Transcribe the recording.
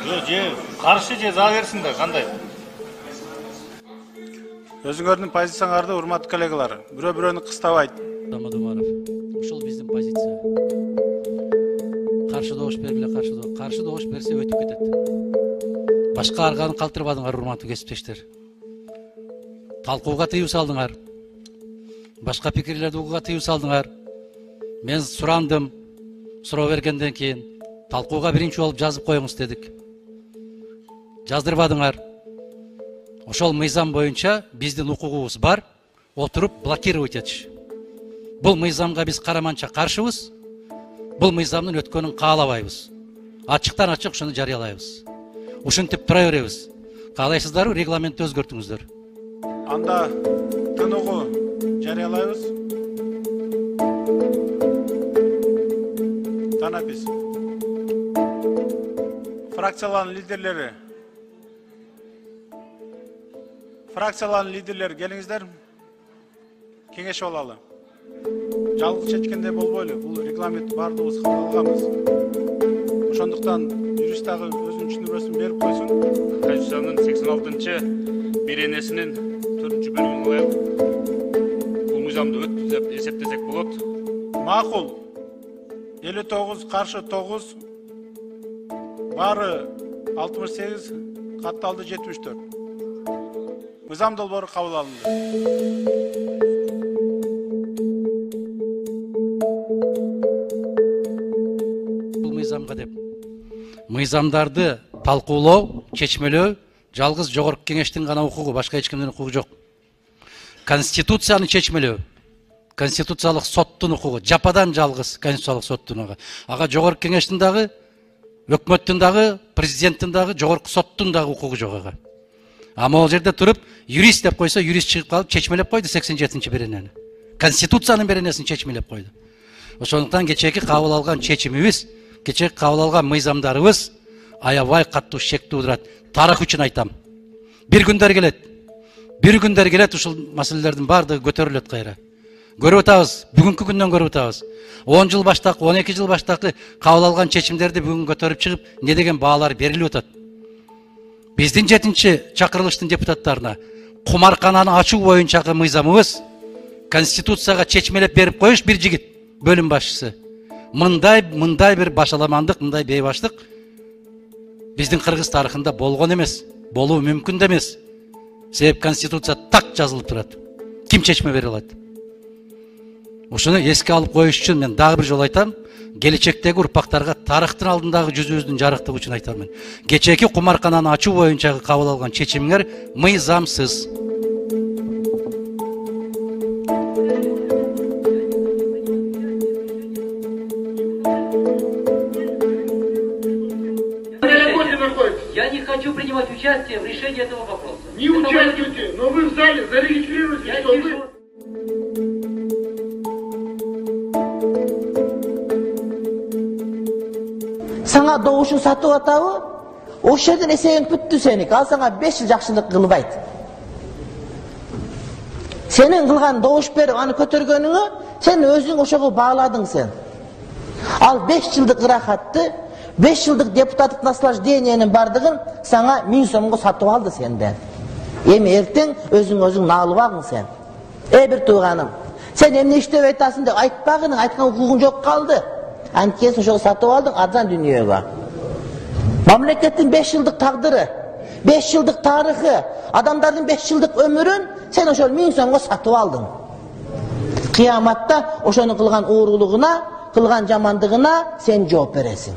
Же каршы же за берсин да кандай? Өзүңөрдүн позицияңарды урматтуу коллегалар, бирөө-бирөөнү кыстабайт. Дамадумаров. Ушул биздин позиция. Каршы добуш бергиле, каршы добуш берсе өтүп кетет. Башка арганы калтырбадыңар, урматтуу кесиптештер. Талкууга тыюу салдыңар. Башка пикирлерди угууга тыюу салдыңар. Мен сурандым. Суроо бергенден кийин талкууга биринчи болуп жазып коюңуз дедик. Жаздырбадыңар. Ошол мыйзам боюнча биздин укугубуз бар, отуруп блокировать этиш. Бул мыйзамга биз караманча каршыбыз. Бул мыйзамдын өткөнүн каалабайбыз. Ачыктан ачык ушуну жарыялайбыз. Ушинтип тура беребиз. Каалайсыздарбы, регламентти өзгөртүңүздөр. Анда тыныгуу жарыялайбыз. Танапис. Фракциялардын лидерлери келиңиздер. Кеңеш болалы. Жалгыз чечкенде болбойлу. Бул регламент бардыгыбыз кабыл алганбыз. Ошондуктан юрист дагы өзүнүн түшүндүрмөсүн берип койсун. Конституциянын 86 беренесинин 4-бөлүгүн коюп, бул мыйзамды өттү деп эсептесек болот. Макул. 59 каршы 9. Бары 68, катталды 74. Мыйзам долбоору кабыл алынды. Бул мыйзамга деп мыйзамдарды талкуулоо, чечмелөө жалгыз жогорку кеңештин гана укугу, башка эч кимдин укугу жок. Конституцияны чечмелөө, конституциялык соттун укугу жападан жалгыз конституциялык соттун ага жогорку кеңештин дагы, өкмөттүн дагы, президенттин дагы, жогорку соттун дагы укугу жок ага. Ама ол жерде туруп, юрист деп койсо, юрист чыгып калып чечмелеп койду 87-чи беренени. Конституциянын беренесин чечмелеп койду. Ошондуктан кечээки кабыл алган чечимибиз, кечээки кабыл алган мыйзамдарыбыз аябай каттуу шек туудурат. Тарых үчүн айтам. Бир күндөр келет ушул маселелердин баардыгы көтөрүлөт кайра. Көрүп атабыз, бүгүнкү күндөн көрүп атабыз. 10 жыл баштакы, 12 жыл баштакы кабыл алган чечимдерди бүгүн көтөрүп чыгып, не деген баалар берилип атат. Биздин 7-чи чакырылыштын депутаттарына кумаркананы ачуу боюнчагы мыйзамыбыз Конституцияга чечмелеп берип коюш бир жигит, бөлүм башчысы. Мындай бир башаламандык, мындай бейбаштык биздин кыргыз тарыхында болгон эмес, болуу мүмкүн да эмес. Себеп Конституция так жазылып турат. Ким чечме бере алат? Ушуну эске алып коюш үчүн мен дагы бир жолу айтам, келечектеги урпактарга тарыхтын алдындагы жүзүбүздүн жарыктыгы үчүн айтам мен. Кечээки кумаркананы ачуу боюнчагы кабыл алган чечимиңер мыйзамсыз. Я не хочу принимать участие в решении этого вопроса. Не участвуйте, но вы в зале зарегистрируйте, что вы... Саңа добушун сатып атабы? Ошол жерден эсебиң бүттү сеники. Ал саңа 5 жыл жакшылык кылбайт. Сенин кылган добуш берип аны көтөргөнүңө сен өзүң ошого бааладың сен. Ал 5 жылдык ырахатты, 5 жылдык депутаттык наслаждениянын бардыгын саңа 1000 сомго сатып алды сенден. Эми эртең өзүң наалыбагың сен. Бир тууганым, сен эмне иштеп айтасың деп айтпагың, айткан укугуң жок калды. Анткени ошого сатып алдың арзан дүйнөгө. Мамлекеттин 5 жылдык тагдыры, 5 жылдык тарыхы, адамдардын 5 жылдык өмүрүн сен ошол 1000 сомго сатып алдың. Кыяматта ошонун кылган уурулугуна, кылган жамандыгына сен жооп бересиң.